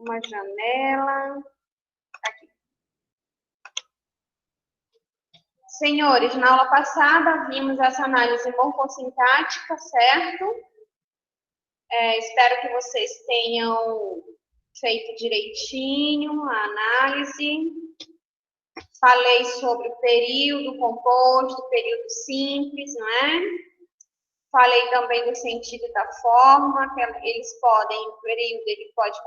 uma janela. Aqui. Senhores, na aula passada vimos essa análise morfossintática, certo? Espero que vocês tenham feito direitinho a análise. Falei sobre o período composto, período simples, não é? Falei também do sentido da forma, que eles podem, o período ele pode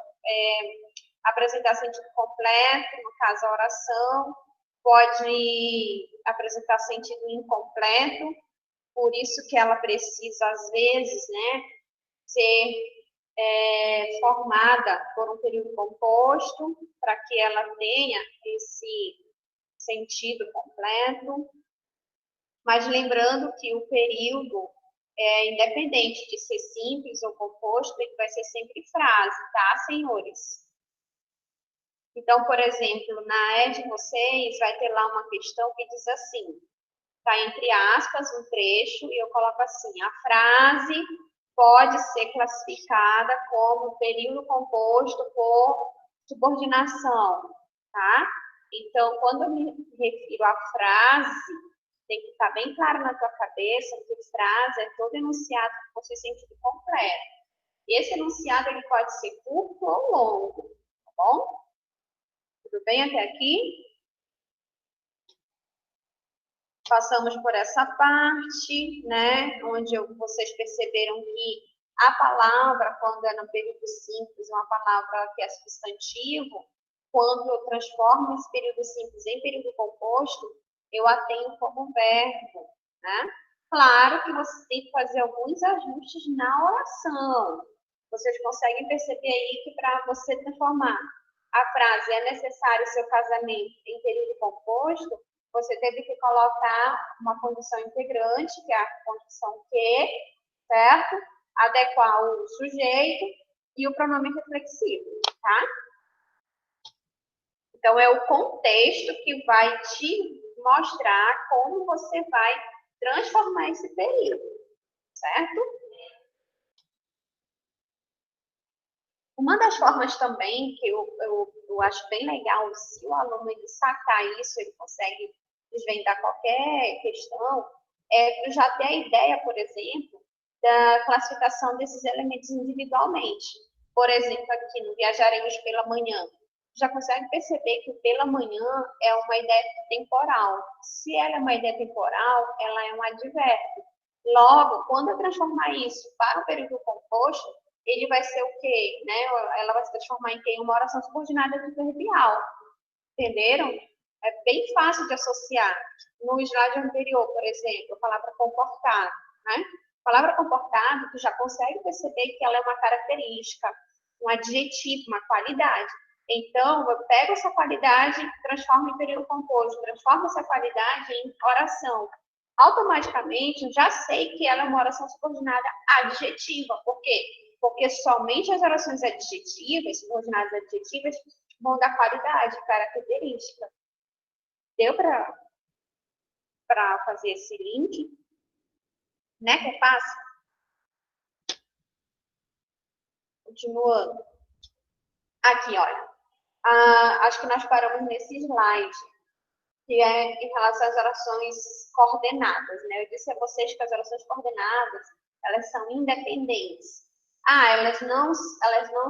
apresentar sentido completo, no caso a oração, pode apresentar sentido incompleto, por isso que ela precisa, às vezes, né, ser formada por um período composto, para que ela tenha esse sentido completo. Mas lembrando que o período, independente de ser simples ou composto, ele vai ser sempre frase, tá, senhores? Então, por exemplo, na de vocês, vai ter lá uma questão que diz assim, tá entre aspas um trecho, e eu coloco assim, a frase pode ser classificada como período composto por subordinação, tá? Então, quando eu me refiro à frase, tem que estar bem claro na tua cabeça que frase é todo enunciado que possui sentido completo. Esse enunciado ele pode ser curto ou longo, tá bom? Tudo bem até aqui? Passamos por essa parte, né, onde vocês perceberam que a palavra, quando é no período simples, uma palavra que é substantivo, quando eu transformo esse período simples em período composto, eu a tenho como verbo, né? Claro que você tem que fazer alguns ajustes na oração. Vocês conseguem perceber aí que para você transformar a frase é necessário seu casamento em período composto, você teve que colocar uma condição integrante, que é a condição que, certo? Adequar o sujeito e o pronome reflexivo, tá? Então, é o contexto que vai te mostrar como você vai transformar esse período, certo? Uma das formas também que eu acho bem legal, se o aluno ele sacar isso, ele consegue desvendar qualquer questão, é já ter a ideia, por exemplo, da classificação desses elementos individualmente. Por exemplo, aqui no Viajaremos pela Manhã, já consegue perceber que pela manhã é uma ideia temporal. Se ela é uma ideia temporal, ela é um advérbio. Logo, quando eu transformar isso para o período composto, ele vai ser o quê? Né? Ela vai se transformar em quê? Uma oração subordinada adverbial. Entenderam? É bem fácil de associar. No slide anterior, por exemplo, a palavra comportado, né? A palavra comportado, tu já consegue perceber que ela é uma característica, um adjetivo, uma qualidade. Então, eu pego essa qualidade, transformo em período composto, transformo essa qualidade em oração. Automaticamente, eu já sei que ela é uma oração subordinada adjetiva. Por quê? Porque somente as orações adjetivas, subordinadas adjetivas, vão dar qualidade, característica. Deu para fazer esse link? Né, que é fácil? Continuando. Aqui, olha. Acho que nós paramos nesse slide, que é em relação às orações coordenadas, né? Eu disse a vocês que as orações coordenadas, elas são independentes. Elas não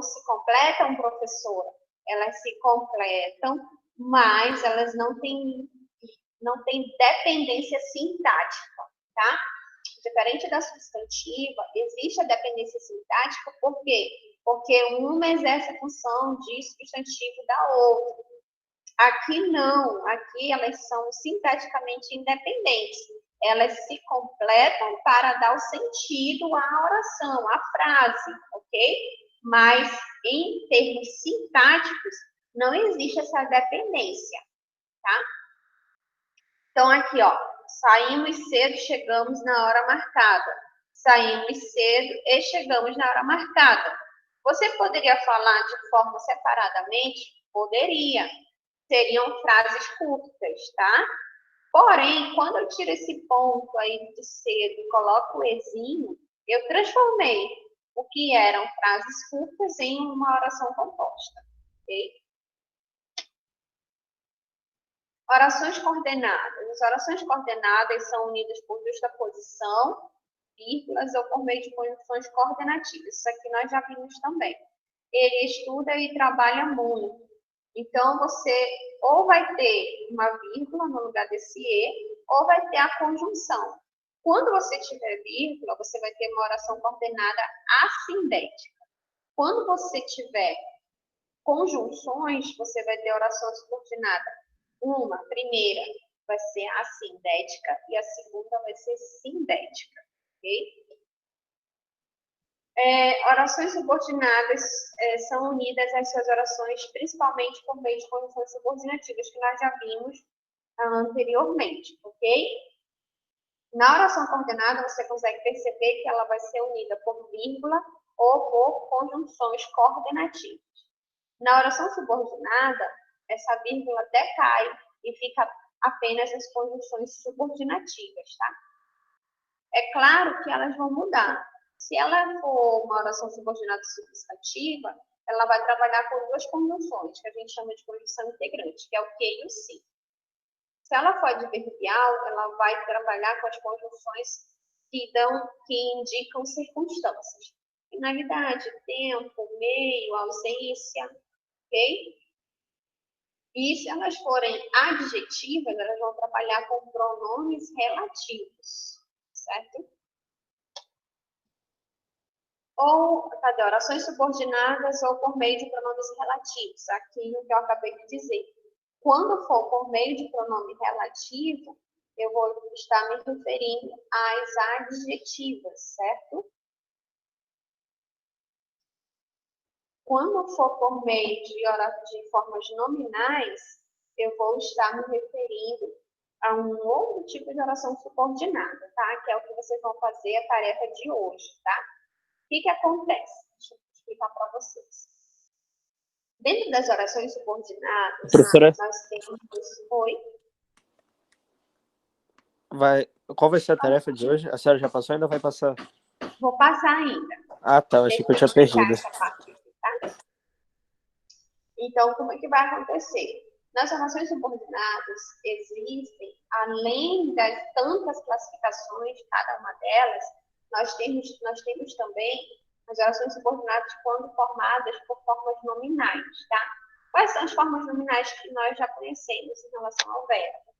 se completam, professora? Elas se completam, mas elas não têm dependência sintática, tá? Diferente da substantiva, existe a dependência sintática, por quê? Porque uma exerce a função de substantivo da outra. Aqui não, aqui elas são sintaticamente independentes. Elas se completam para dar o sentido à oração, à frase, ok? Mas em termos sintáticos, não existe essa dependência, tá? Então, aqui, ó, saímos cedo, chegamos na hora marcada. Saímos cedo e chegamos na hora marcada. Você poderia falar de forma separadamente? Poderia. Seriam frases curtas, tá? Porém, quando eu tiro esse ponto aí de cedo e coloco o ezinho, eu transformei o que eram frases curtas em uma oração composta. ok? Orações coordenadas. As orações coordenadas são unidas por justaposição, vírgulas ou por meio de conjunções coordenativas. Isso aqui nós já vimos também. Ele estuda e trabalha muito. Então, você ou vai ter uma vírgula no lugar desse E, ou vai ter a conjunção. Quando você tiver vírgula, você vai ter uma oração coordenada assindética. Quando você tiver conjunções, você vai ter oração subordinada. Uma, primeira, vai ser assindética e a segunda vai ser sindética, ok? Orações subordinadas são unidas às suas orações, principalmente por meio de conjunções subordinativas, que nós já vimos anteriormente, ok? Na oração coordenada, você consegue perceber que ela vai ser unida por vírgula ou por conjunções coordenativas. Na oração subordinada, essa vírgula até cai e fica apenas as conjunções subordinativas, tá? É claro que elas vão mudar. Se ela for uma oração subordinada substantiva, ela vai trabalhar com duas conjunções, que a gente chama de conjunção integrante, que é o que e o se. Se ela for adverbial, ela vai trabalhar com as conjunções que indicam circunstâncias. Finalidade, tempo, meio, ausência, ok? E se elas forem adjetivas, elas vão trabalhar com pronomes relativos, certo? Ou, cadê? Orações subordinadas ou por meio de pronomes relativos. Aqui o que eu acabei de dizer. Quando for por meio de pronome relativo, eu vou estar me referindo às adjetivas, certo? Quando for por meio de formas nominais, eu vou estar me referindo a um outro tipo de oração subordinada, tá? Que é o que vocês vão fazer a tarefa de hoje, tá? O que acontece? Deixa eu explicar para vocês. Dentro das orações subordinadas, professora, nós temos... Oi? Qual vai ser a tarefa de hoje? A senhora já passou ou ainda vai passar? Vou passar ainda. Ah, tá. Eu achei que eu tinha perdido. Essa parte aqui, tá? Então, como é que vai acontecer? Nas orações subordinadas existem, além das tantas classificações de cada uma delas, nós temos também as orações subordinadas quando formadas por formas nominais, tá? Quais são as formas nominais que nós já conhecemos em relação ao verbo?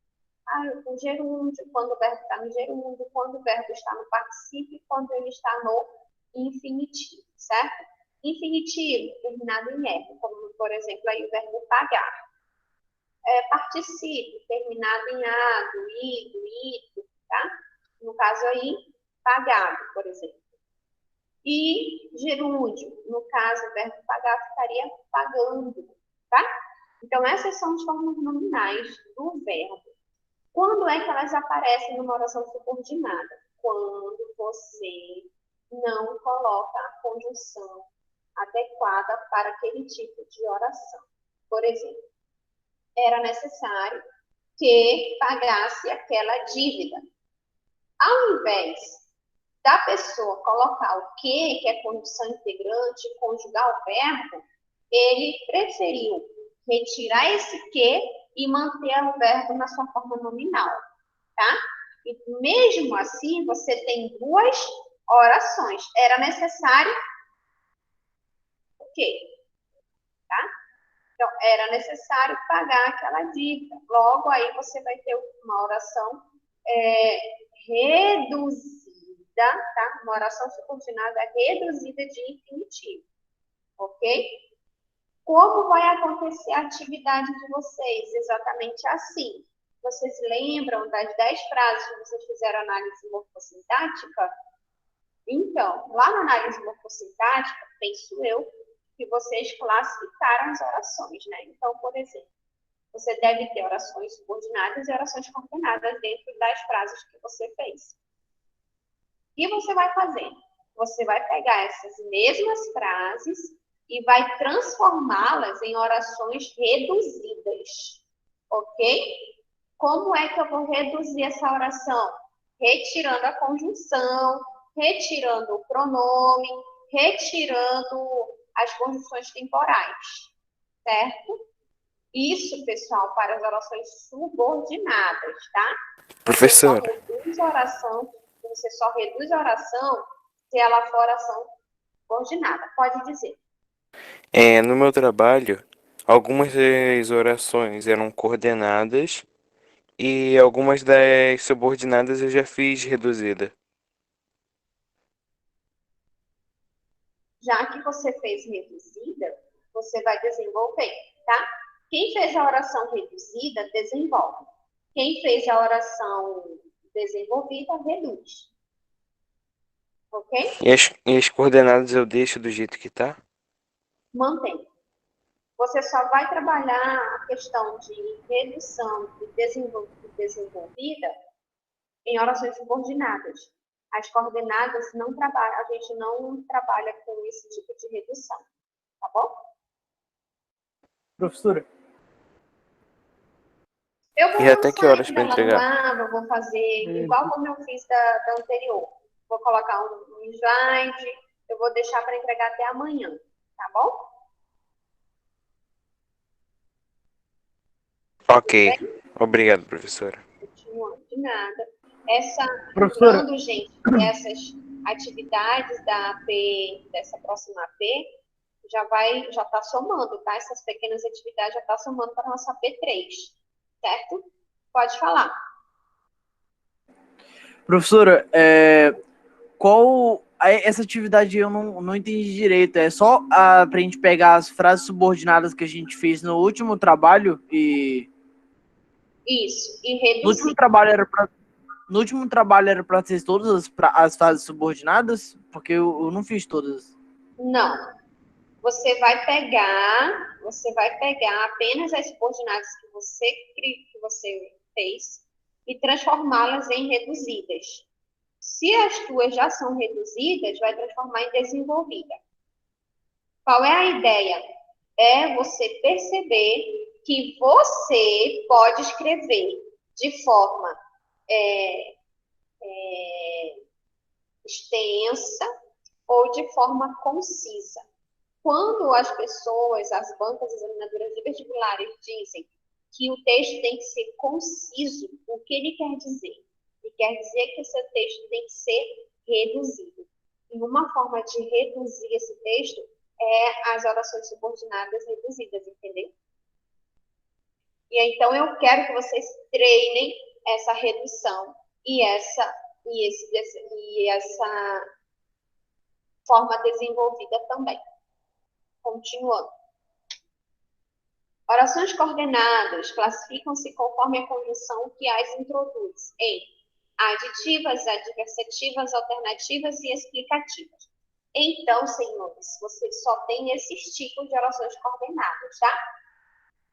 O gerúndio, quando o verbo está no gerúndio, quando o verbo está no particípio, quando ele está no infinitivo, certo? Infinitivo, terminado em R, como, por exemplo, aí o verbo pagar. Particípio, terminado em ado, ido, tá? No caso aí, pagado, por exemplo. E gerúndio, no caso, o verbo pagar ficaria pagando, tá? Então, essas são as formas nominais do verbo. Quando é que elas aparecem numa oração subordinada? Quando você não coloca a conjunção adequada para aquele tipo de oração. Por exemplo, era necessário que pagasse aquela dívida. Ao invés da pessoa colocar o que é conjunção integrante, conjugar o verbo, ele preferiu retirar esse que e manter o verbo na sua forma nominal, tá? E mesmo assim, você tem duas orações. Era necessário o quê? Tá? Então, era necessário pagar aquela dívida. Logo, aí você vai ter uma oração reduzida, tá? Uma oração subordinada reduzida de infinitivo, ok? Como vai acontecer a atividade de vocês? Exatamente assim. Vocês lembram das 10 frases que vocês fizeram análise morfossintática? Então, lá na análise morfossintática, penso eu, que vocês classificaram as orações, né? Então, por exemplo, você deve ter orações subordinadas e orações coordenadas dentro das frases que você fez. O que você vai fazer? Você vai pegar essas mesmas frases e vai transformá-las em orações reduzidas, ok? Como é que eu vou reduzir essa oração? Retirando a conjunção, retirando o pronome, retirando as conjunções temporais. certo? Isso, pessoal, para as orações subordinadas, tá? Professor, Você só reduz a oração se ela for oração subordinada. Pode dizer. no meu trabalho, algumas das orações eram coordenadas e algumas das subordinadas eu já fiz reduzida. Já que você fez reduzida, você vai desenvolver, tá? Quem fez a oração reduzida, desenvolve. Quem fez a oração desenvolvida, reduz. Ok? E as coordenadas eu deixo do jeito que tá? Mantém. Você só vai trabalhar a questão de redução e desenvolvida em orações subordinadas. As coordenadas não trabalham, a gente não trabalha com esse tipo de redução, tá bom? Professora, Eu vou E até que lançar horas ainda para lá no entregar? Ava, vou fazer igual como eu fiz da anterior. Vou colocar um slide, eu vou deixar para entregar até amanhã, tá bom? Ok. Tudo bem? Obrigado, professora. Continuando, de nada. professora, Lembrando, gente, essas atividades da AP, dessa próxima AP, já está somando, tá? Essas pequenas atividades já está somando para a nossa AP3, certo? Pode falar. professora, essa atividade eu não entendi direito. É só para a gente pegar as frases subordinadas que a gente fez no último trabalho e Isso, e no último reduzir. trabalho era para no último trabalho era para ter todas as frases subordinadas, porque eu não fiz todas. Não. Você vai pegar apenas as subordinadas que você fez e transformá-las em reduzidas. Se as tuas já são reduzidas, vai transformar em desenvolvida. Qual é a ideia? É você perceber que você pode escrever de forma extensa ou de forma concisa. Quando as pessoas, as bancas examinadoras de vestibulares dizem que o texto tem que ser conciso, o que ele quer dizer? Ele quer dizer que o seu texto tem que ser reduzido. E uma forma de reduzir esse texto é as orações subordinadas reduzidas, entendeu? E então eu quero que vocês treinem essa redução e essa forma desenvolvida também. Continuando. Orações coordenadas classificam-se conforme a conjunção que as introduz em aditivas, adversativas, alternativas e explicativas. Então, senhores, vocês só têm esses tipos de orações coordenadas, tá?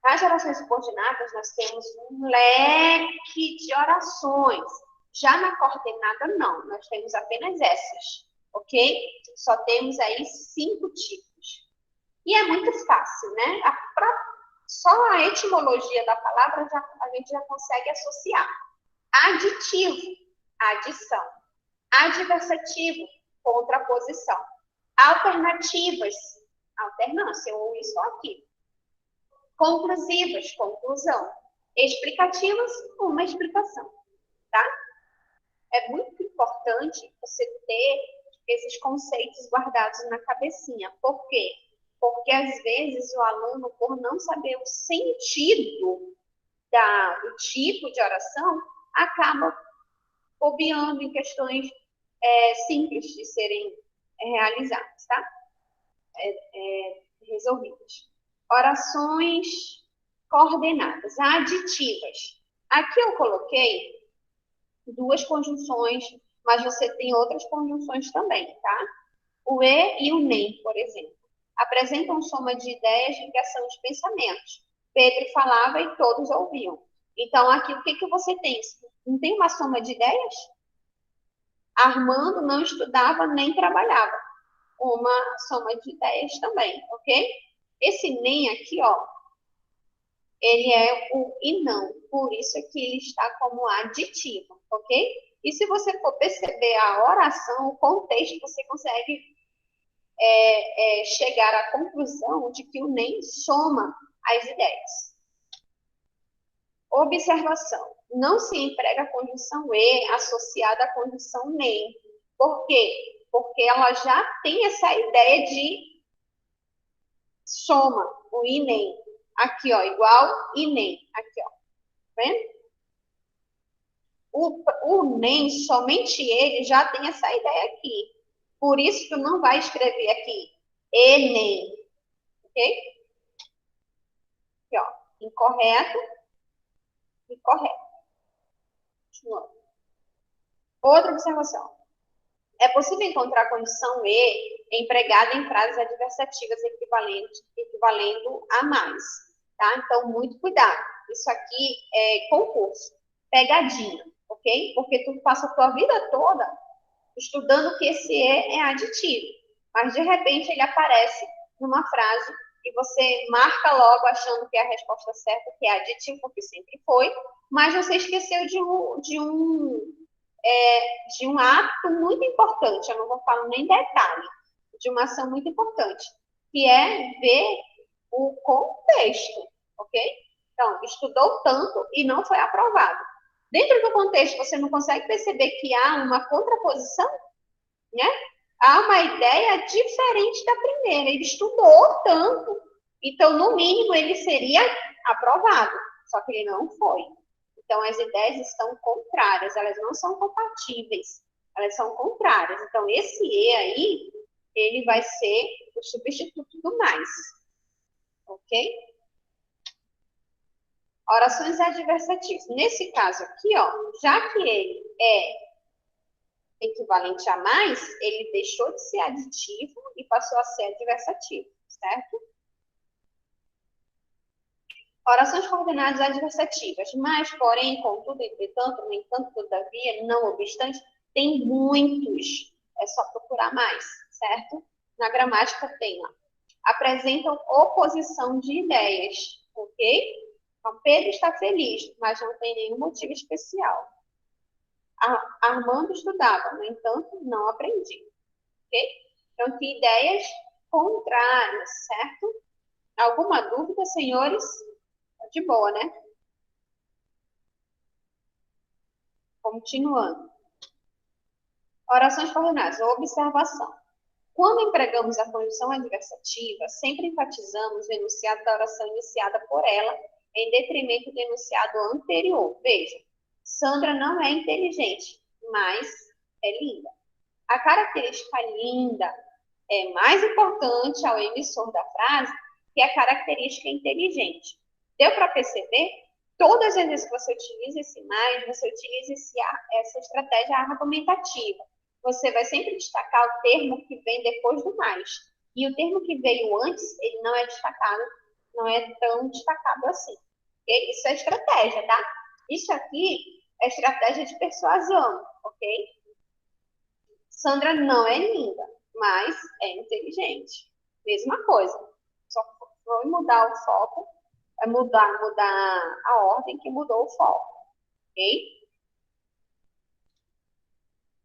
Nas orações subordinadas, nós temos um leque de orações. Já na coordenada, não. Nós temos apenas essas, ok? Só temos aí 5 tipos. E é muito fácil, né? Só a etimologia da palavra a gente já consegue associar. Aditivo, adição. Adversativo, contraposição. Alternativas, alternância, ou isso ou aquilo. Conclusivas, conclusão. Explicativas, uma explicação, tá? É muito importante você ter esses conceitos guardados na cabecinha. Por quê? Porque, às vezes, o aluno, por não saber o sentido do tipo de oração, acaba bobeando em questões simples de serem realizadas, tá? Resolvidas. Orações coordenadas, aditivas. Aqui eu coloquei 2 conjunções, mas você tem outras conjunções também, tá? O e e o nem, por exemplo, apresentam soma de ideias de ligação de pensamentos. Pedro falava e todos ouviam. Então, aqui, o que você tem? Não tem uma soma de ideias? Armando não estudava nem trabalhava. Uma soma de ideias também, ok? Esse nem aqui, ó, ele é o e não. Por isso que ele está como aditivo, ok? E se você for perceber a oração, o contexto, você consegue chegar à conclusão de que o NEM soma as ideias. Observação. Não se emprega a conjunção E associada à conjunção NEM. Por quê? Porque ela já tem essa ideia de soma, o INEM. Aqui, ó, igual INEM. Aqui, ó. Tá vendo? O NEM, somente ele já tem essa ideia aqui. Por isso que não vai escrever aqui ENEM. Ok? Aqui, ó. Incorreto e correto. Continuando. Outra observação. É possível encontrar a condição E empregada em frases adversativas equivalendo a mais. Tá? Então, muito cuidado. Isso aqui é concurso. Pegadinha, ok? Porque tu passa a tua vida toda estudando que esse E é aditivo. Mas, de repente, ele aparece numa frase e você marca logo achando que é a resposta certa, que é aditivo, porque sempre foi, mas você esqueceu de um ato muito importante, eu não vou falar nem detalhe, de uma ação muito importante, que é ver o contexto, ok? Então, estudou tanto e não foi aprovado. Dentro do contexto, você não consegue perceber que há uma contraposição, né? Há uma ideia diferente da primeira. Ele estudou tanto, então, no mínimo, ele seria aprovado, só que ele não foi. Então, as ideias estão contrárias, elas não são compatíveis, elas são contrárias. Então, esse E aí, ele vai ser o substituto do mais, ok? Orações adversativas. Nesse caso aqui, ó, já que ele é equivalente a mais, ele deixou de ser aditivo e passou a ser adversativo, certo? Orações coordenadas adversativas, mas, porém, contudo, entretanto, no entanto, todavia, não obstante, tem muitos. É só procurar mais, certo? Na gramática tem, ó. Apresentam oposição de ideias, ok? Então, Pedro está feliz, mas não tem nenhum motivo especial. Armando estudava, no entanto, não aprendi, ok? Então, que ideias contrárias, certo? Alguma dúvida, senhores? De boa, né? Continuando. Orações coordenadas. Observação. Quando empregamos a conjunção adversativa, sempre enfatizamos o enunciado da oração iniciada por ela, em detrimento do enunciado anterior. Veja, Sandra não é inteligente, mas é linda. A característica linda é mais importante ao emissor da frase que a característica inteligente. Deu para perceber? Todas as vezes que você utiliza esse mais, você utiliza essa estratégia argumentativa. Você vai sempre destacar o termo que vem depois do mais. E o termo que veio antes, ele não é destacado, não é tão destacado assim. Isso é estratégia, tá? Isso aqui é estratégia de persuasão, ok? Sandra não é linda, mas é inteligente. Mesma coisa. Só foi mudar o foco, é mudar a ordem que mudou o foco, ok?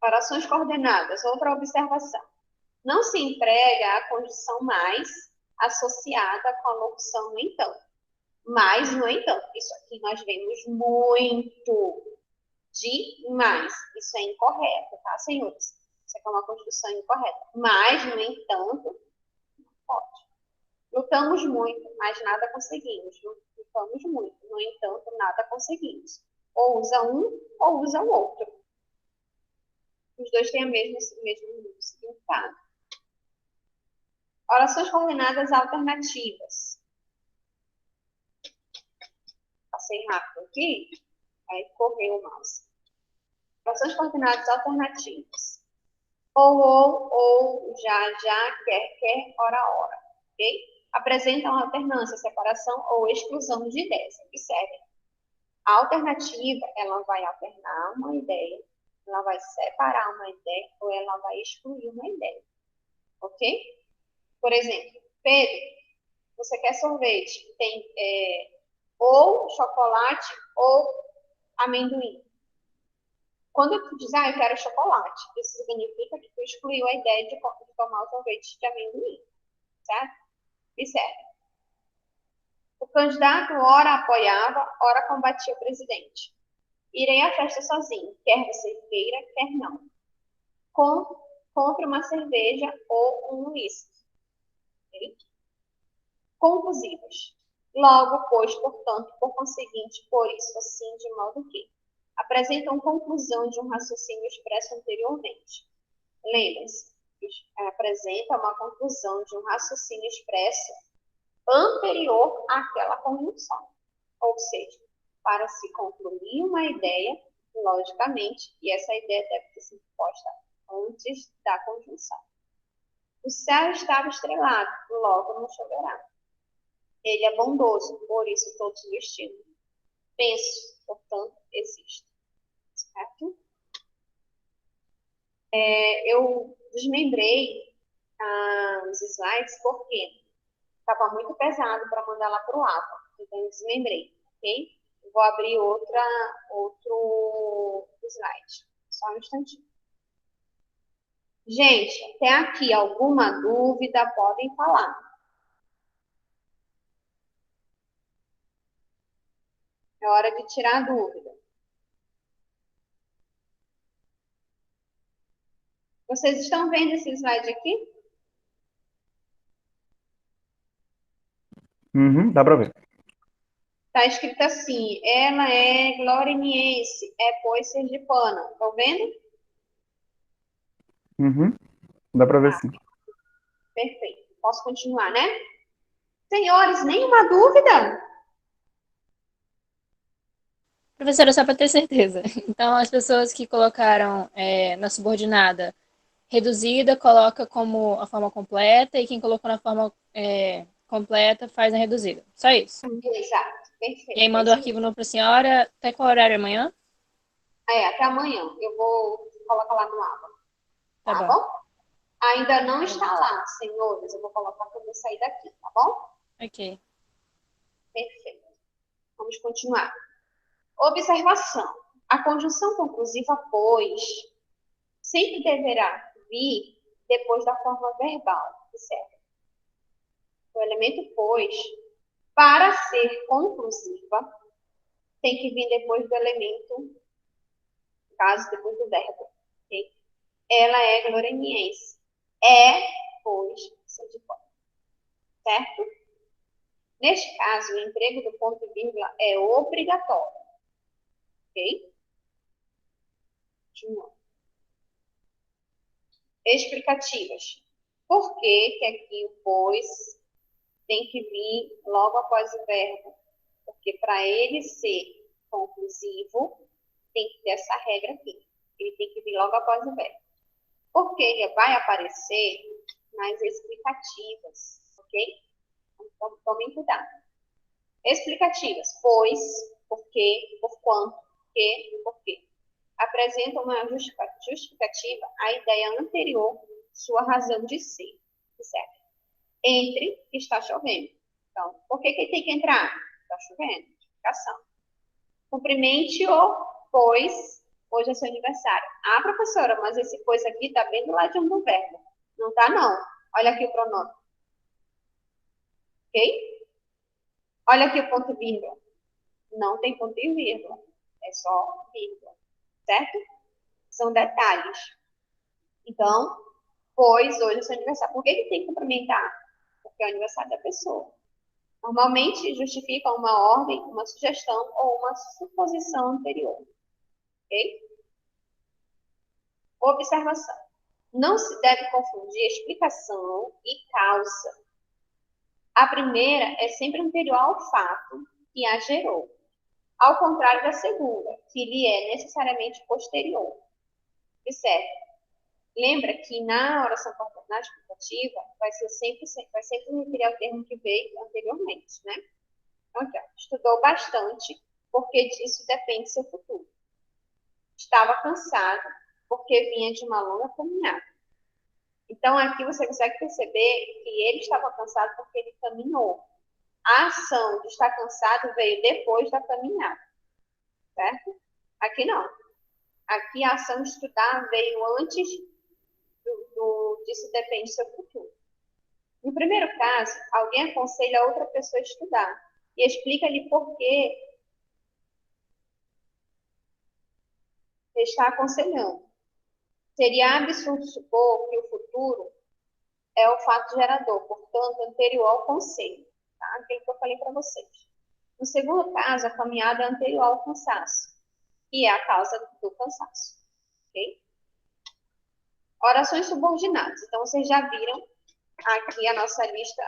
Orações coordenadas, outra observação. Não se emprega a condição mais associada com a locução no entanto. Mas, no entanto, isso aqui nós vemos muito de mais. Isso é incorreto, tá, senhores? Isso aqui é uma construção incorreta. Mas, no entanto, pode. Lutamos muito, mas nada conseguimos. Lutamos muito, no entanto, nada conseguimos. Ou usa um, ou usa o outro. Os dois têm o mesmo significado. Orações coordenadas alternativas. Passei rápido aqui, aí correu o mouse. Orações coordenadas alternativas. Ou, já, quer, ora, ok? Apresentam alternância, separação ou exclusão de ideias. Observe. A alternativa, ela vai alternar uma ideia, ela vai separar uma ideia ou ela vai excluir uma ideia. Ok? Por exemplo, Pedro, você quer sorvete? Tem ou chocolate ou amendoim. Quando tu diz, eu quero chocolate, isso significa que tu excluiu a ideia de tomar o sorvete de amendoim, certo? Observe. O candidato ora apoiava, ora combatia o presidente. Irei à festa sozinho, quer você queira, quer não. Compre uma cerveja ou um uísque. Okay? Conclusivas. Logo, pois, portanto, por conseguinte, por isso, assim, de modo que apresentam conclusão de um raciocínio expresso anteriormente. Lembre-se, apresenta uma conclusão de um raciocínio expresso anterior àquela conjunção. Ou seja, para se concluir uma ideia, logicamente, e essa ideia deve ter sido posta antes da conjunção. O céu estava estrelado, logo não choverá. Ele é bondoso, por isso todos vestidos. Penso, portanto, existe. Certo? Eu desmembrei os slides porque estava muito pesado para mandar lá para o APA. Então, eu desmembrei, ok? Eu vou abrir outro slide. Só um instantinho. Gente, até aqui, alguma dúvida, podem falar. É hora de tirar a dúvida. Vocês estão vendo esse slide aqui? Dá para ver. Está escrito assim, ela é gloriniense, é pois sergipana. Estão vendo? Dá para ver sim. Perfeito. Posso continuar, né? Senhores, nenhuma dúvida? Professora, só para ter certeza. Então, as pessoas que colocaram na subordinada reduzida, coloca como a forma completa, e quem colocou na forma completa faz a reduzida. Só isso. Exato, perfeito. E aí manda o arquivo novo para a senhora. Até qual horário amanhã? Até amanhã. Eu vou colocar lá no aba. Tá bom? Ainda não está lá, senhores. Eu vou colocar quando eu sair daqui, tá bom? Ok. Perfeito. Vamos continuar. Observação. A conjunção conclusiva, pois, sempre deverá vir depois da forma verbal, certo? O elemento pois, para ser conclusiva, tem que vir depois do elemento, no caso, depois do verbo. Okay? Ela é gloriniense. É, pois, sergipana. Certo? Neste caso, o emprego do ponto e vírgula é obrigatório. Ok? Continuando. Explicativas. Por que aqui o pois tem que vir logo após o verbo? Porque para ele ser conclusivo, tem que ter essa regra aqui. Ele tem que vir logo após o verbo. Porque ele vai aparecer nas explicativas, ok? Então, tomem cuidado. Explicativas. Pois, porque, por quanto, que e por quê. Apresenta uma justificativa à ideia anterior, sua razão de ser. Certo? Entre, está chovendo. Então, por que tem que entrar? Está chovendo. Justificação. Cumprimente-o, pois hoje é seu aniversário. Professora, mas esse pois aqui está bem do ladinho do verbo. Não está, não. Olha aqui o pronome. Ok? Olha aqui o ponto e vírgula. Não tem ponto e vírgula. É só vírgula. Certo? São detalhes. Então, pois hoje é seu aniversário. Por que tem que cumprimentar? Porque é o aniversário da pessoa. Normalmente justifica uma ordem, uma sugestão ou uma suposição anterior. Ok? Observação. Não se deve confundir explicação e causa. A primeira é sempre anterior ao fato que a gerou, ao contrário da segunda, que lhe é necessariamente posterior. Observe. Lembra que na oração na explicativa vai sempre referir ao termo que veio anteriormente, né? Então, aqui, estudou bastante, porque disso depende seu futuro. Estava cansado, porque vinha de uma longa caminhada. Então, aqui você consegue perceber que ele estava cansado porque ele caminhou. A ação de estar cansado veio depois da caminhada. Certo? Aqui não. Aqui a ação estudar veio antes disso depende do seu futuro. No primeiro caso, alguém aconselha outra pessoa a estudar e explica-lhe por que está aconselhando. Seria absurdo supor que o futuro é o fato gerador, portanto, anterior ao conselho. Tá? Aquilo que eu falei para vocês. No segundo caso, a caminhada é anterior ao cansaço, que é a causa do cansaço. Ok? Orações subordinadas. Então, vocês já viram aqui a nossa lista,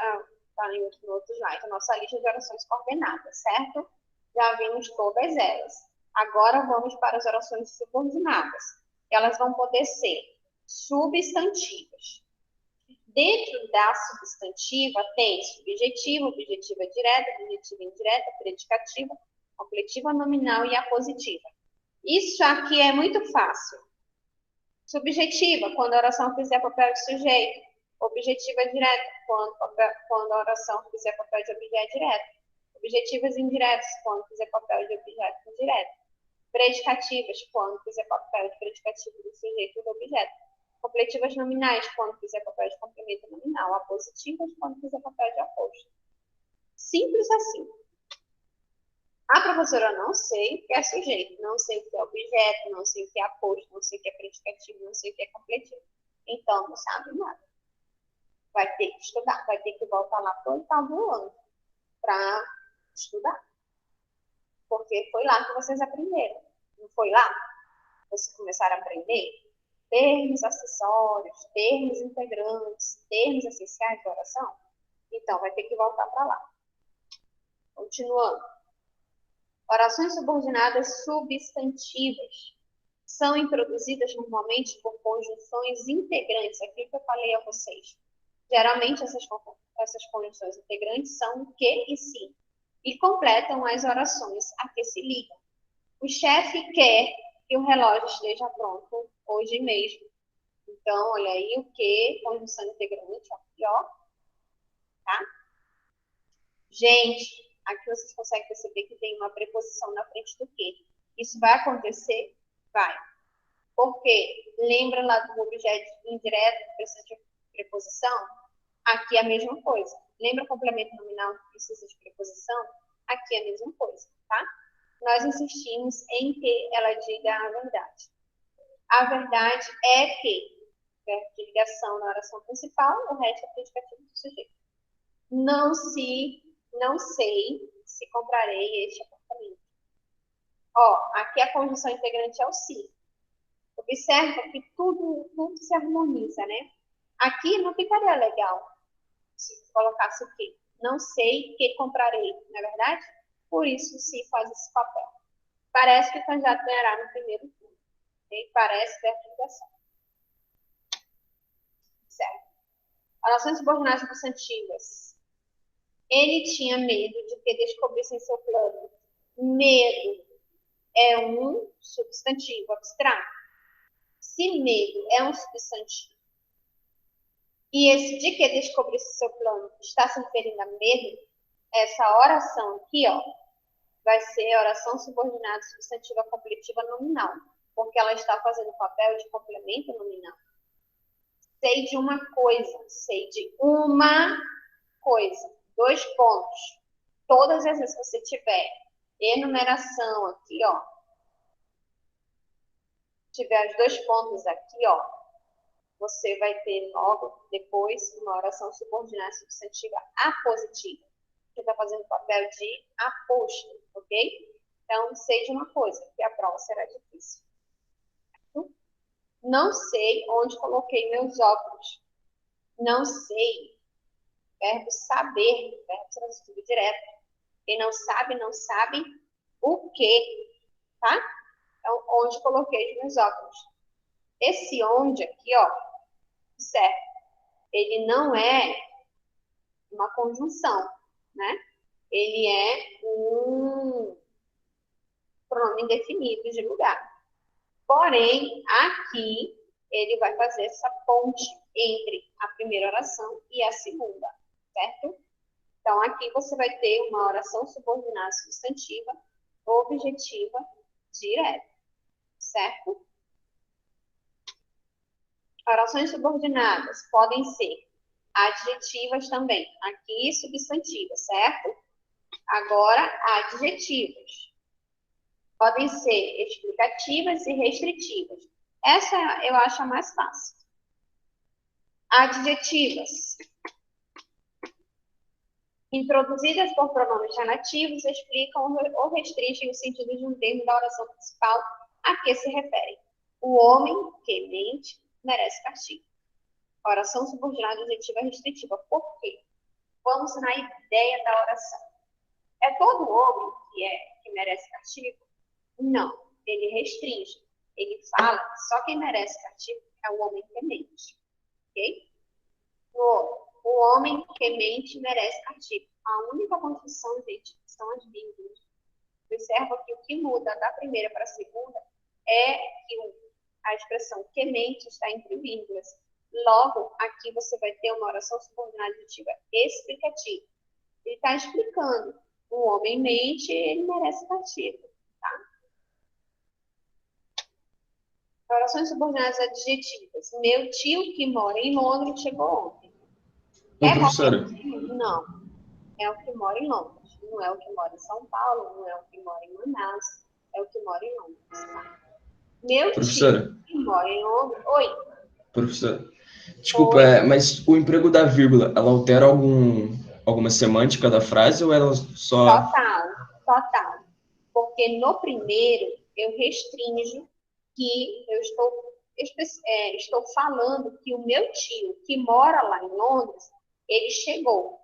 está no outro slide, a nossa lista de orações coordenadas, certo? Já vimos todas elas. Agora vamos para as orações subordinadas. Elas vão poder ser substantivas. Dentro da substantiva tem subjetiva, objetiva direta, objetiva indireta, predicativa, completiva nominal e apositiva. Isso aqui é muito fácil. Subjetiva, quando a oração fizer papel de sujeito. Objetiva direta, quando a oração fizer papel de objeto direto. Objetivas indiretas, quando fizer papel de objeto indireto. Predicativas, quando fizer papel de predicativo do sujeito e do objeto. Completivas nominais, quando fizer papel de complemento nominal. Apositivas, quando fizer papel de aposto. Simples assim. A professora não sei o que é sujeito, não sei o que é objeto, não sei o que é aposto, não sei o que é predicativo, não sei o que é completivo. Então, não sabe nada. Vai ter que estudar, vai ter que voltar lá para o oitavo ano para estudar. Porque foi lá que vocês aprenderam. Não foi lá que vocês começaram a aprender? Termos acessórios, termos integrantes, termos essenciais de oração. Então, vai ter que voltar para lá. Continuando. Orações subordinadas substantivas são introduzidas normalmente por conjunções integrantes, aquilo que eu falei a vocês. Geralmente, essas conjunções integrantes são o que e se, e completam as orações a que se ligam. O chefe quer que o relógio esteja pronto hoje mesmo. Então, olha aí o que, conjunção integrante, aqui, ó. Tá? Gente, aqui vocês conseguem perceber que tem uma preposição na frente do que. Isso vai acontecer? Vai. Porque lembra lá do objeto indireto que precisa de preposição? Aqui é a mesma coisa. Lembra o complemento nominal que precisa de preposição? Aqui é a mesma coisa, tá? Nós insistimos em que ela diga a verdade. A verdade é que, verbo de ligação na oração principal, o resto é predicativo do sujeito. Não sei se comprarei este apartamento. Ó, aqui a conjunção integrante é o se. Observa que tudo se harmoniza, né? Aqui não ficaria legal se colocasse o quê? Não sei que comprarei, não é verdade? Por isso, se faz esse papel. Parece que o candidato ganhará no primeiro turno. Okay? Parece verbo de ligação. Certo. Orações subordinadas substantivas. Ele tinha medo de que descobrissem seu plano. Medo é um substantivo abstrato. Se medo é um substantivo e esse de que descobrisse seu plano está se referindo a medo, essa oração aqui, ó, vai ser a oração subordinada substantiva completiva nominal, porque ela está fazendo o papel de complemento nominal. Sei de uma coisa, sei de uma coisa. 2 pontos. Todas as vezes que você tiver enumeração aqui, ó, tiver os 2 pontos aqui, ó, você vai ter logo depois uma oração subordinada substantiva apositiva, que está fazendo o papel de aposto, ok? Então, sei de uma coisa, que a prova será difícil. Não sei onde coloquei meus óculos. Não sei. Verbo saber, verbo transitivo direto. Quem não sabe o quê, tá? Então, onde coloquei os meus óculos. Esse onde aqui, ó, certo? Ele não é uma conjunção, né? Ele é um pronome indefinido de lugar. Porém, aqui, ele vai fazer essa ponte entre a primeira oração e a segunda, certo? Então, aqui você vai ter uma oração subordinada substantiva, objetiva, direta, certo? Orações subordinadas podem ser adjetivas também. Aqui, substantivas, certo? Agora, adjetivos. Podem ser explicativas e restritivas. Essa eu acho a mais fácil. Adjetivas. Introduzidas por pronomes relativos, explicam ou restringem o sentido de um termo da oração principal a que se referem. O homem que mente merece castigo. Oração subordinada adjetiva restritiva. Por quê? Vamos na ideia da oração. É todo homem que merece castigo? Não. Ele restringe. Ele fala que só quem merece castigo é o homem que mente. Ok? O homem que mente merece castigo. A única condição, gente, são as vírgulas. Observa que o que muda da primeira para a segunda é que a expressão que mente está entre vírgulas. Logo, aqui você vai ter uma oração subordinada adjetiva explicativa. Ele está explicando. O homem mente, ele merece castigo. Tá? Orações subordinadas adjetivas. Meu tio, que mora em Londres, chegou ontem. Ô, professora, Não. É o que mora em Londres. Não é o que mora em São Paulo, não é o que mora em Manaus, é o que mora em Londres. Tá? Meu professora, tio, que mora em Londres... Oi. professora, desculpa, Oi. mas o emprego da vírgula, ela altera alguma semântica da frase ou ela só... Total. Porque no primeiro, eu restringo que eu estou falando que o meu tio, que mora lá em Londres, ele chegou.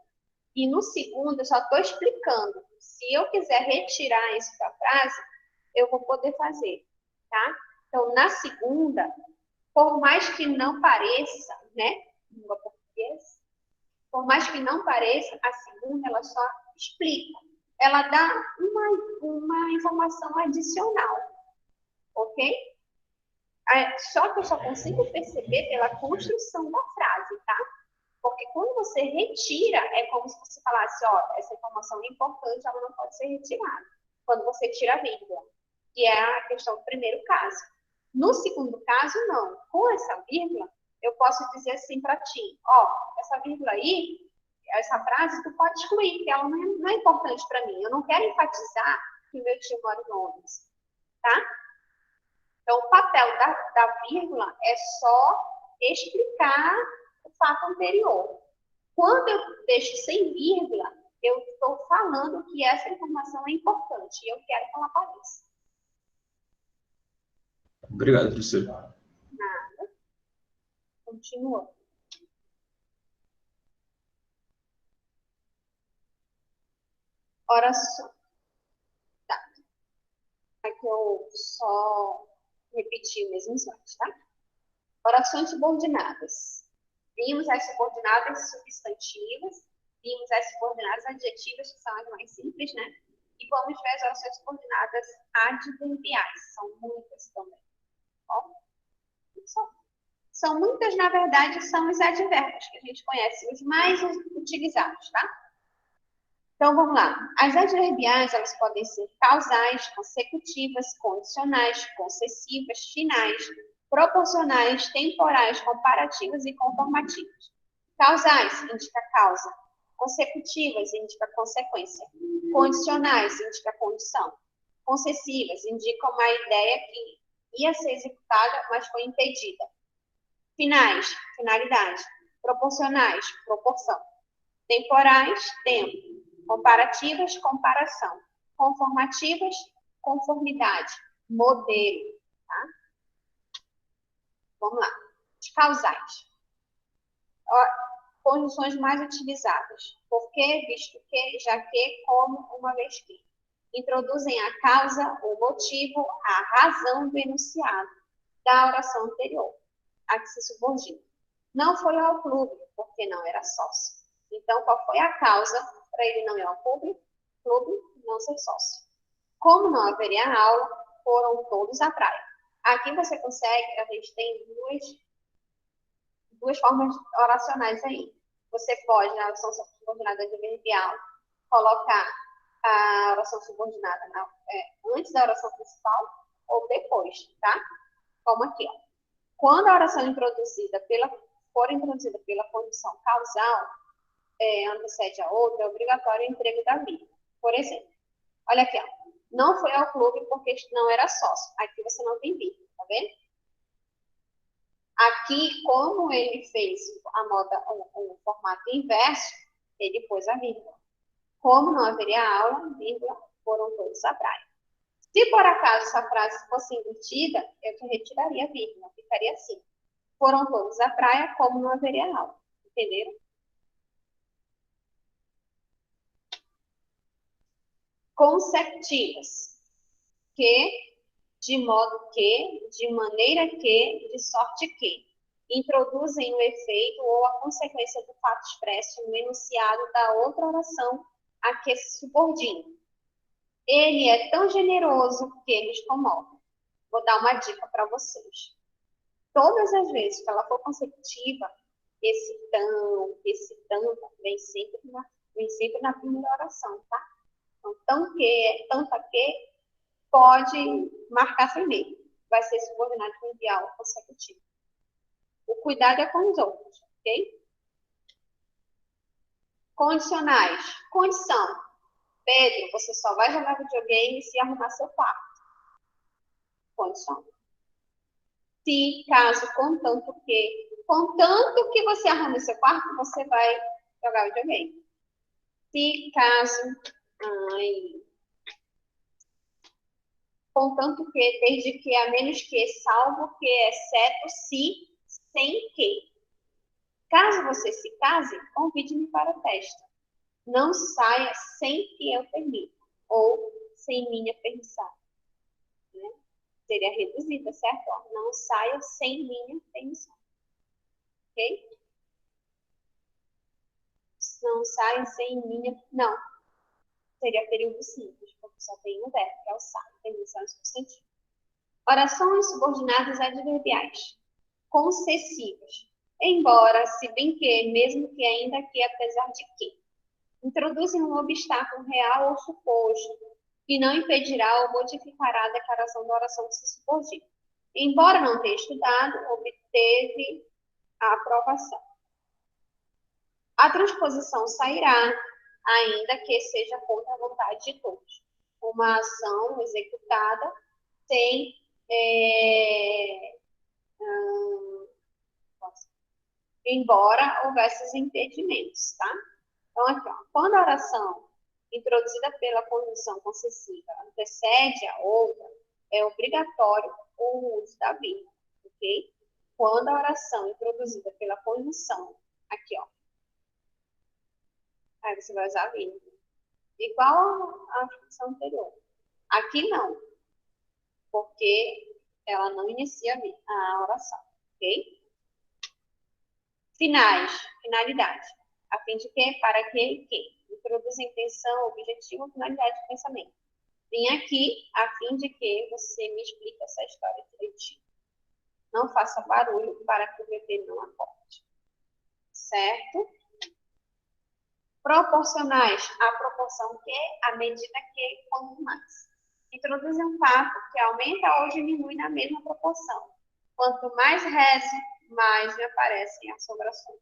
E no segundo, eu só estou explicando. Se eu quiser retirar isso da frase, eu vou poder fazer, tá? Então, na segunda, por mais que não pareça, né? Língua portuguesa, por mais que não pareça, a segunda, ela só explica. Ela dá uma informação adicional, ok? Só que eu só consigo perceber pela construção da frase, tá? Porque quando você retira, é como se você falasse, ó, essa informação é importante, ela não pode ser retirada. Quando você tira a vírgula, que é a questão do primeiro caso. No segundo caso, não. Com essa vírgula, eu posso dizer assim para ti, ó, essa vírgula aí, essa frase, tu pode excluir, porque ela não é importante para mim. Eu não quero enfatizar que o meu tio mora em Londres, tá? Então, o papel da vírgula é só explicar o fato anterior. Quando eu deixo sem vírgula, eu estou falando que essa informação é importante e eu quero que ela apareça. Obrigado, professora. Nada. Continua. Oração. Tá. Aqui eu só repeti o mesmo slide, tá? Orações subordinadas. Vimos as subordinadas substantivas, vimos as subordinadas adjetivas, que são as mais simples, né? E vamos ver as orações subordinadas adverbiais. São muitas também. Ó, são muitas, na verdade, são os advérbios que a gente conhece, os mais utilizados, tá? Então, vamos lá. As adverbiais, elas podem ser causais, consecutivas, condicionais, concessivas, finais, proporcionais, temporais, comparativas e conformativas. Causais indica causa. Consecutivas indica consequência. Condicionais indica condição. Concessivas indicam uma ideia que ia ser executada, mas foi impedida. Finais, finalidade. Proporcionais, proporção. Temporais, tempo. Comparativas, comparação. Conformativas, conformidade. Modelo. Tá? Vamos lá. Os causais. Conjunções mais utilizadas. Por que, visto que, já que, como, uma vez que. Introduzem a causa, o motivo, a razão do enunciado da oração anterior, a que se subordina. Não foi ao clube, porque não era sócio. Então, qual foi a causa para ele não ir ao clube não ser sócio? Como não haveria aula, foram todos à praia. Aqui você consegue, a gente tem duas formas oracionais aí. Você pode, na oração subordinada adverbial, colocar a oração subordinada antes da oração principal ou depois, tá? Como aqui, ó. Quando a oração for introduzida pela condição causal, antecede a outra, é obrigatório o emprego da vírgula. Por exemplo, olha aqui, ó. Não foi ao clube porque não era sócio. Aqui você não tem vírgula, tá vendo? Aqui, como ele fez o formato inverso, ele pôs a vírgula. Como não haveria aula, vírgula, foram todos à praia. Se por acaso essa frase fosse invertida, eu retiraria a vírgula, ficaria assim. Foram todos à praia, como não haveria aula. Entenderam? Consecutivas. Que, de modo que, de maneira que, de sorte que. Introduzem o efeito ou a consequência do fato expresso no enunciado da outra oração a que se subordina. Ele é tão generoso que nos comove. Vou dar uma dica para vocês. Todas as vezes que ela for consecutiva, esse tanto, vem sempre na primeira oração, tá? Então, tanto a que, pode marcar sem medo. Vai ser subordinado com enviar o consecutivo. O cuidado é com os outros, ok? Condicionais. Condição. Pedro, você só vai jogar videogame se arrumar seu quarto. Condição. Se, caso, contanto que você arrume seu quarto, você vai jogar videogame. Se, caso, contanto que, desde que, a menos que, salvo que, exceto, se, sem que. Caso você se case, convide-me para a festa. Não saia sem que eu permita, ou sem minha permissão. Né? Seria reduzida, certo? Não saia sem minha permissão. Ok? Não saia sem minha... Não. Seria período simples, porque só tem um verbo, que é o saia. Permissão é substantivo. Orações subordinadas adverbiais. Concessivas. Embora, se bem que, mesmo que, ainda que, apesar de que. Introduzem um obstáculo real ou suposto, que não impedirá ou modificará a declaração da oração que se subordina. Embora não tenha estudado, obteve a aprovação. A transposição sairá, ainda que seja contra a vontade de todos. Uma ação executada sem embora houvesse os impedimentos, tá? Então, aqui, ó, quando a oração introduzida pela conjunção concessiva antecede a outra, é obrigatório o uso da vírgula, ok? Quando a oração introduzida pela conjunção, aqui, ó, aí você vai usar a vírgula. Igual à função anterior. Aqui não, porque ela não inicia a oração, ok? Finalidade. A fim de que, para que, introduz a intenção, objetivo, finalidade do pensamento. Vim aqui a fim de que você me explique essa história direitinho. Não faça barulho para que o bebê não acorde. Certo? Proporcionais. A proporção que, a medida que, quanto mais. Introduzem um fato que aumenta ou diminui na mesma proporção. Quanto mais rezo, mais me aparecem assombrações.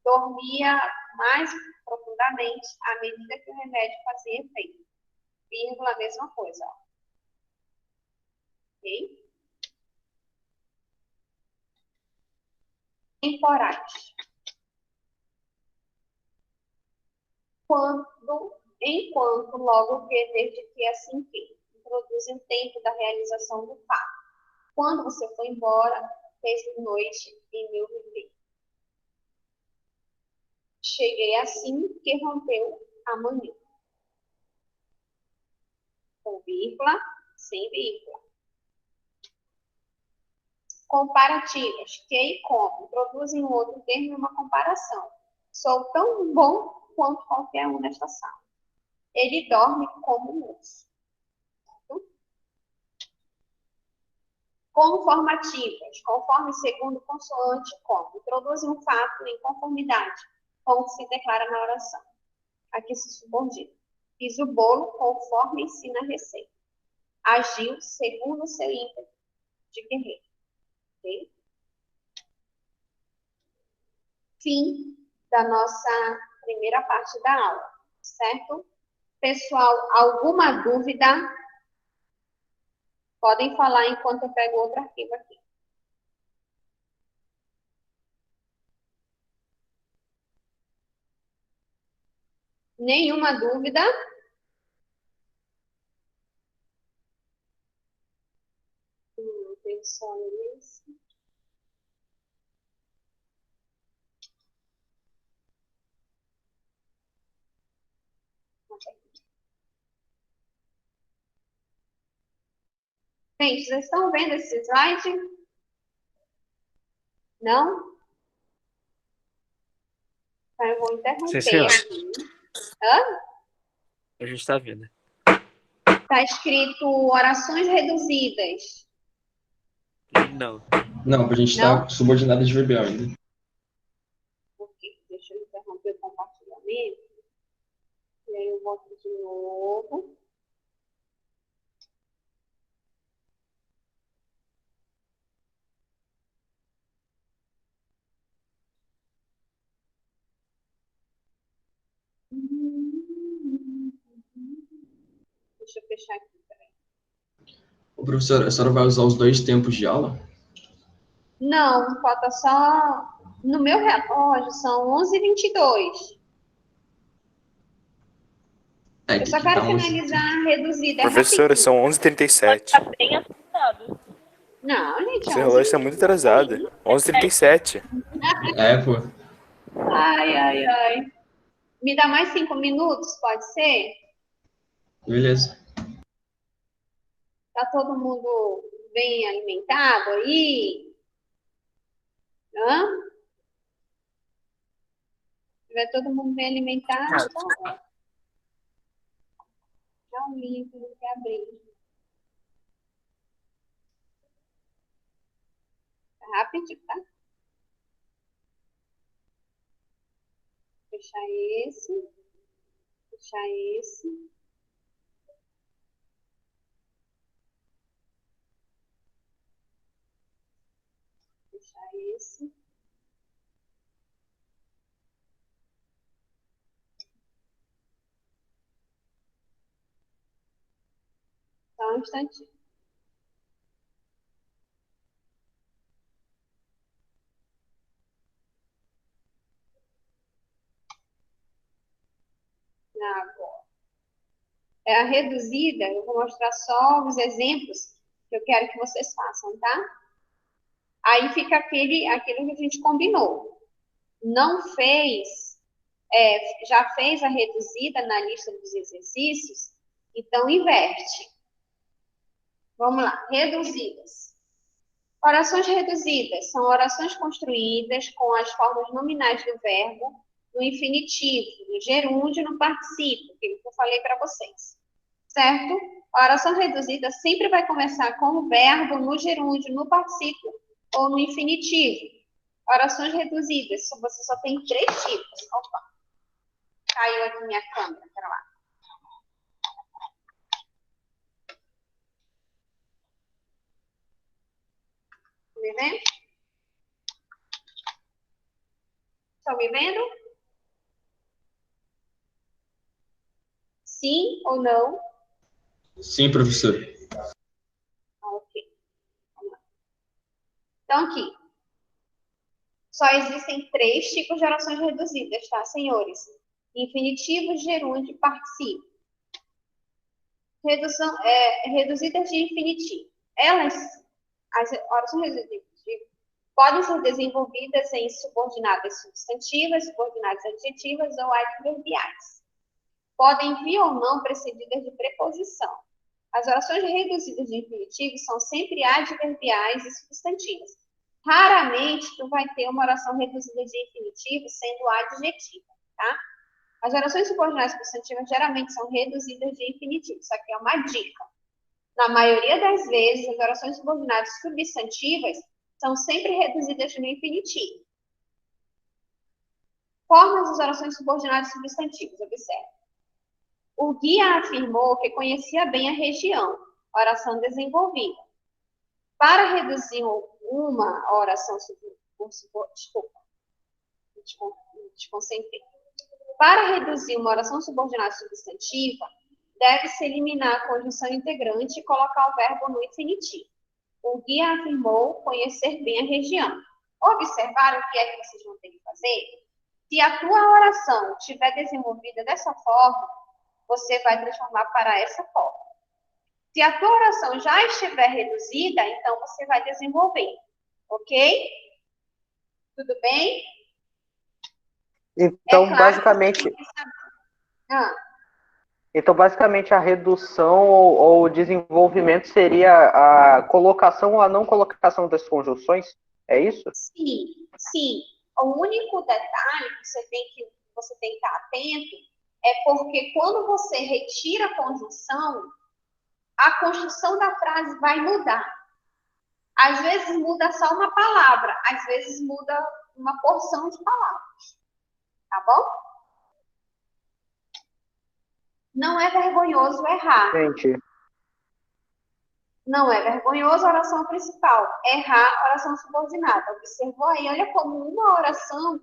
Dormia mais profundamente à medida que o remédio fazia efeito. Vírgula, a mesma coisa. Ó. Ok? Temporais. Enquanto, logo que, desde que, assim que. Introduzem o tempo da realização do fato. Quando você foi embora, fez noite em meu viver. Cheguei assim que rompeu a manhã. Com vírgula, sem vírgula. Comparativas, que e como. Introduzem um outro termo em uma comparação. Sou tão bom quanto qualquer um nesta sala. Ele dorme como um urso. Conformativas, conforme segundo consoante como. Introduzem um fato em conformidade com o que se declara na oração. Aqui se subordina. Fiz o bolo conforme ensina a receita. Agiu segundo o seu ímpeto de guerreiro. Okay? fim da nossa primeira parte da aula, certo? Pessoal, alguma dúvida? Podem falar enquanto eu pego outro arquivo aqui. Nenhuma dúvida? Pensando nisso. Gente, vocês estão vendo esse slide? Não? Então, eu vou Sim, interromper senhora. aqui. Hã? A gente está vendo. Está escrito orações reduzidas. Não. Não, a gente Não? está subordinado adverbial ainda. Ok, deixa eu interromper o compartilhamento. E aí eu volto de novo. Deixa eu fechar aqui, peraí. Ô, professor, a senhora vai usar os 2 tempos de aula? Não, falta só... No meu relógio são 11h22. É, Eu que só aqui quero tá 11. finalizar reduzida, é Professora, rapidinho. são 11h37. Tá bem assustado. Não, gente, Seu relógio está muito atrasado. 11h37. É, pô. Ai, ai, ai. Me dá mais 5 minutos, pode ser? Beleza. Tá todo mundo bem alimentado aí? Hã? Se tiver todo mundo bem alimentado, tá bom. Dá um link que abrir. Tá rapidinho, tá? Fechar esse. Fechar esse. Fechar esse. Só um instantinho. Agora. É a reduzida, eu vou mostrar só os exemplos que eu quero que vocês façam, tá? Aí fica aquilo que a gente combinou. Não fez, já fez a reduzida na lista dos exercícios, então inverte. Vamos lá, reduzidas. Orações reduzidas são orações construídas com as formas nominais do verbo no infinitivo, no gerúndio, no particípio, que eu falei para vocês. Certo? A oração reduzida sempre vai começar com o verbo no gerúndio, no particípio ou no infinitivo. Orações reduzidas, você só tem 3 tipos. Opa, caiu aqui minha câmera, pera lá. Tá me vendo? Estão me vendo? Sim ou não? Sim, professor. Ok. Vamos lá. Então, aqui. Só existem 3 tipos de orações reduzidas, tá, senhores? Infinitivo, gerúndio e particípio. Reduzidas de infinitivo. As orações reduzidas, podem ser desenvolvidas em subordinadas substantivas, subordinadas adjetivas ou adverbiais. Podem vir ou não precedidas de preposição. As orações reduzidas de infinitivo são sempre adverbiais e substantivas. Raramente tu vai ter uma oração reduzida de infinitivo sendo adjetiva, tá? As orações subordinadas substantivas geralmente são reduzidas de infinitivo. Isso aqui é uma dica. Na maioria das vezes, as orações subordinadas substantivas são sempre reduzidas no infinitivo. Formas das orações subordinadas substantivas, observe. O guia afirmou que conhecia bem a região, oração desenvolvida. Para reduzir uma oração desconcentrei. Para reduzir uma oração subordinada substantiva, deve-se eliminar a conjunção integrante e colocar o verbo no infinitivo. O guia afirmou conhecer bem a região. Observaram o que é que vocês vão ter que fazer? Se a tua oração estiver desenvolvida dessa forma, você vai transformar para essa forma. Se a tua oração já estiver reduzida, então você vai desenvolver. Ok? Tudo bem? Então, claro basicamente, que você tem que saber. Ah, então, basicamente, a redução ou o desenvolvimento seria a colocação ou a não colocação das conjunções? É isso? sim, sim. O único detalhe que você tem que estar atento é porque quando você retira a conjunção, a construção da frase vai mudar. Às vezes muda só uma palavra, às vezes muda uma porção de palavras. Tá bom? Não é vergonhoso errar. Gente, Não é vergonhoso a oração principal. Errar a oração subordinada. Observou aí? Olha como uma oração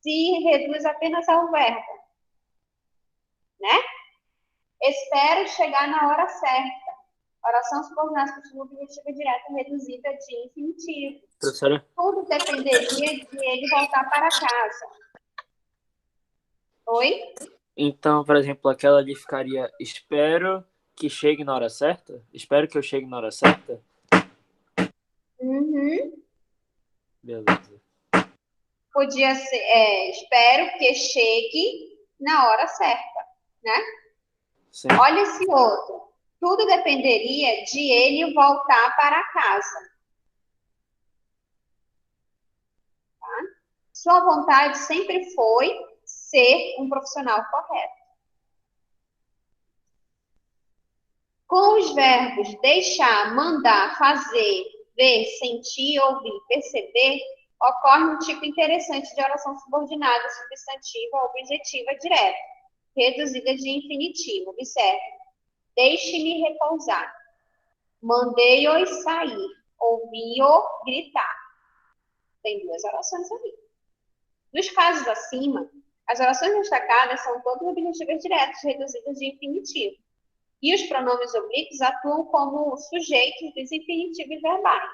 se reduz apenas ao verbo. Né? Espero chegar na hora certa. Oração subordinada com objetiva direta reduzida de infinitivo. Professora? Tudo dependeria de ele voltar para casa. Oi? Então, por exemplo, aquela ali ficaria espero que chegue na hora certa? Espero que eu chegue na hora certa? Uhum. Beleza. Podia ser, espero que chegue na hora certa, né? Sim. Olha esse outro. Tudo dependeria de ele voltar para casa. Tá? Sua vontade sempre foi ser um profissional correto. Com os verbos deixar, mandar, fazer, ver, sentir, ouvir, perceber, ocorre um tipo interessante de oração subordinada, substantiva, objetiva, direta, reduzida de infinitivo. Observe. Deixe-me repousar. Mandei-os sair. Ouvi-o gritar. Tem duas orações ali. Nos casos acima, as orações destacadas são todas objetivas diretas, reduzidas de infinitivo. E os pronomes oblíquos atuam como sujeitos dos infinitivos verbais.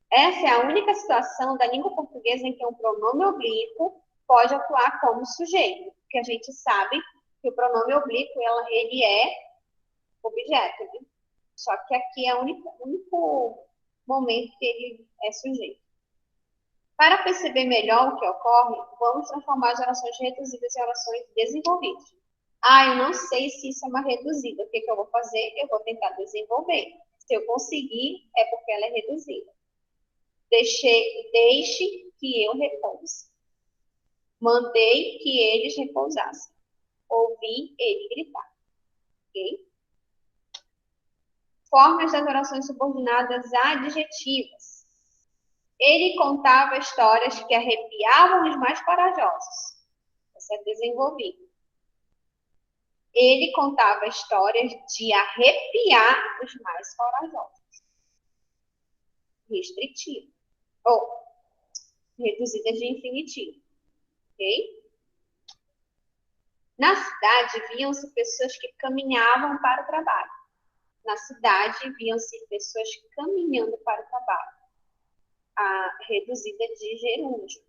Essa é a única situação da língua portuguesa em que um pronome oblíquo pode atuar como sujeito, porque a gente sabe que o pronome oblíquo ele é objeto, né? Só que aqui é o único momento que ele é sujeito. Para perceber melhor o que ocorre, vamos transformar as orações reduzidas em orações desenvolvidas. Eu não sei se isso é uma reduzida. O que eu vou fazer? Eu vou tentar desenvolver. Se eu conseguir, é porque ela é reduzida. Deixe que eu repouse. Mandei que eles repousassem. Ouvi ele gritar. Ok? Formas das orações subordinadas adjetivas. Ele contava histórias que arrepiavam os mais corajosos. Isso é desenvolvido. Ele contava histórias de arrepiar os mais corajosos. Restritivo. Ou reduzida de infinitivo. Ok? Na cidade, viam-se pessoas que caminhavam para o trabalho. Na cidade, viam-se pessoas caminhando para o trabalho. A reduzida de gerúndio.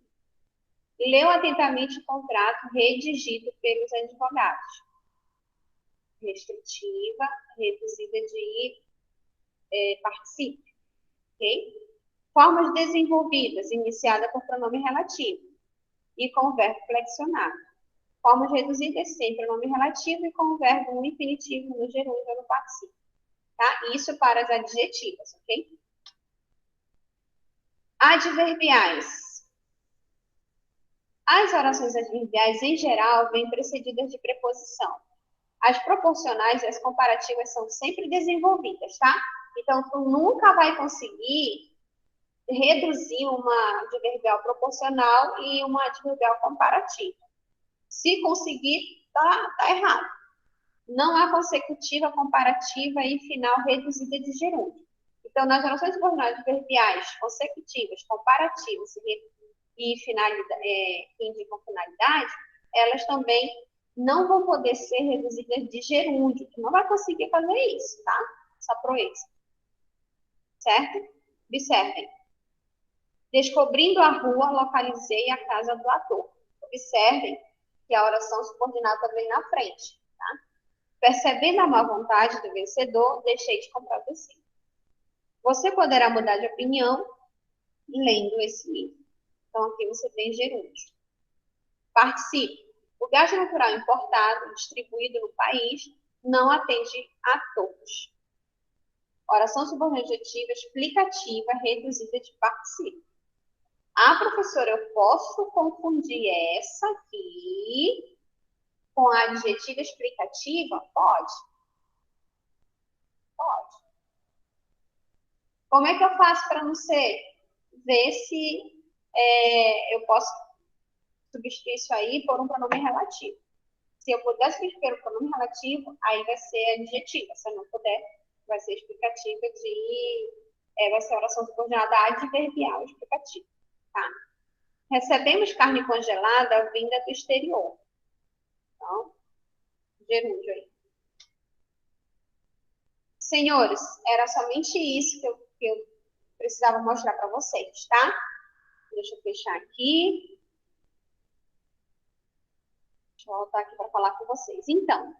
Leu atentamente o contrato redigido pelos advogados. Restritiva, reduzida de particípio. Ok? Formas desenvolvidas, iniciada por pronome relativo e com o verbo flexionado. Formas reduzidas sem pronome relativo e com o verbo no infinitivo, no gerúndio ou no particípio. Tá? Isso para as adjetivas, ok? Adverbiais. As orações adverbiais, em geral, vêm precedidas de preposição. As proporcionais e as comparativas são sempre desenvolvidas, tá? Então, tu nunca vai conseguir reduzir uma adverbial proporcional e uma adverbial comparativa. Se conseguir, tá errado. Não há consecutiva, comparativa e final reduzida de gerúndio. Então, nas orações subordinadas adverbiais consecutivas, comparativas e e que indicam finalidade, elas também não vão poder ser reduzidas de gerúndio. Tu não vai conseguir fazer isso, tá? Essa proeza. Certo? Observem. Descobrindo a rua, localizei a casa do ator. Observem que a oração subordinada vem na frente, tá? Percebendo a má vontade do vencedor, deixei de compadecer. Você poderá mudar de opinião lendo esse livro. Então, aqui você tem gerúndio. Participe. O gás natural importado, distribuído no país, não atende a todos. Oração subordinativa explicativa reduzida de participe. Ah, professora, eu posso confundir essa aqui com a adjetiva explicativa? Pode. Pode. Como é que eu faço para não ser? Ver se eu posso substituir isso aí por um pronome relativo. Se eu puder substituir o pronome relativo, aí vai ser adjetiva. Se eu não puder, vai ser explicativa vai ser oração subordinada adverbial explicativa. Tá? Recebemos carne congelada vinda do exterior. Então, gerúndio aí. Senhores, era somente isso que eu precisava mostrar para vocês, tá? Deixa eu fechar aqui. Deixa eu voltar aqui para falar com vocês. Então,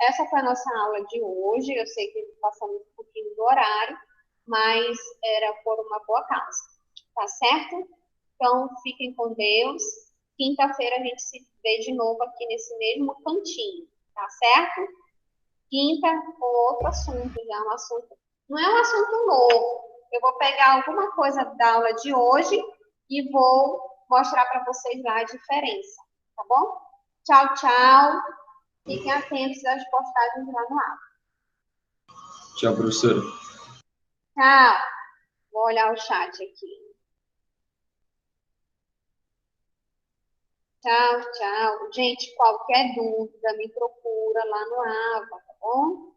essa foi a nossa aula de hoje. Eu sei que passamos um pouquinho do horário, mas era por uma boa causa. Tá certo? Então, fiquem com Deus. Quinta-feira a gente se vê de novo aqui nesse mesmo cantinho. Tá certo? Quinta com outro assunto, já um assunto. Não é um assunto novo. Eu vou pegar alguma coisa da aula de hoje e vou mostrar para vocês lá a diferença. Tá bom? Tchau, tchau. Fiquem atentos às postagens lá no ar. Tchau, professora. Tchau. Vou olhar o chat aqui. Tchau, tchau. Gente, qualquer dúvida, me procura lá no AVA, tá bom?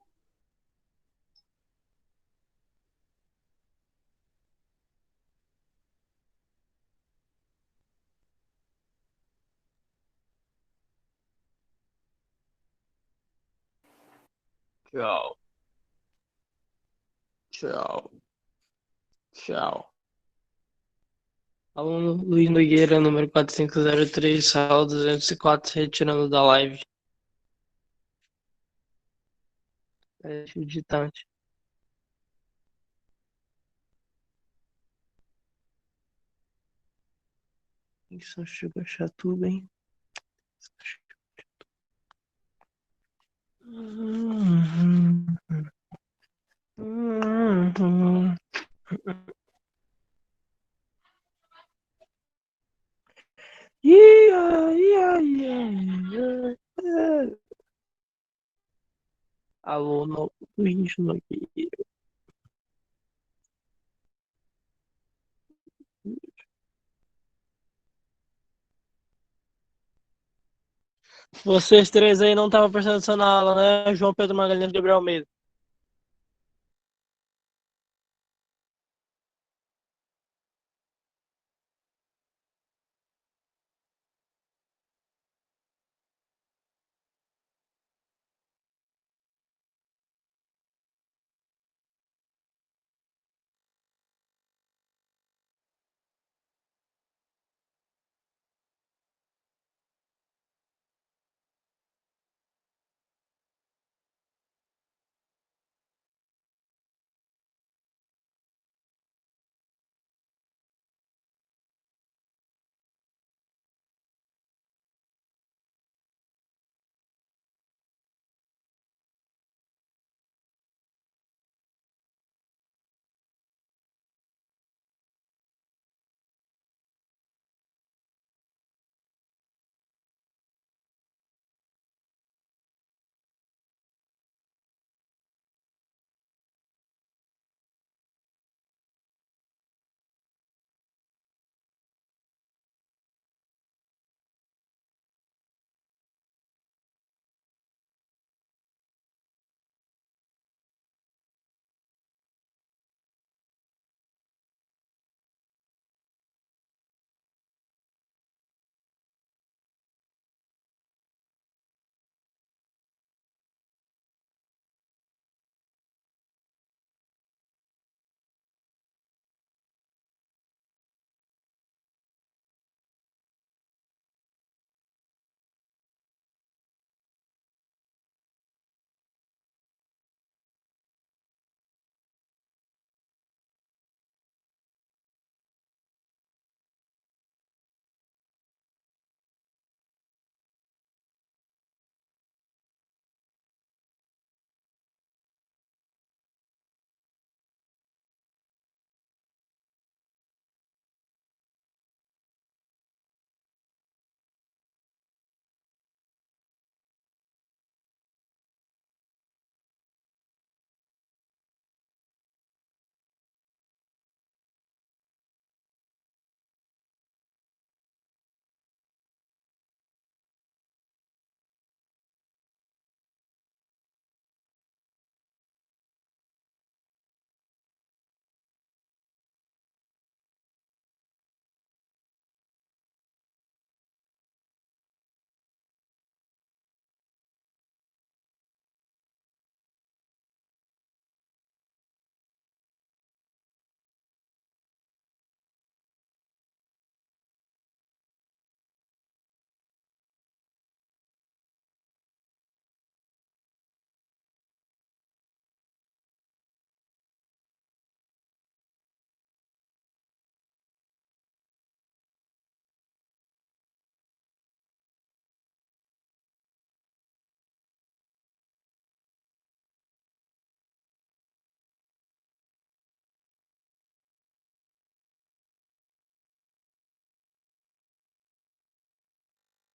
Tchau. Tchau. Tchau. Aluno Luiz Nogueira, número 4503, sala 204, retirando da live. Teste digitante. Isso chegou a achar tudo, hein? Aluno Luiz Nogueira. Vocês três aí não estavam prestando atenção na aula, né? João Pedro Magalhães e Gabriel Almeida.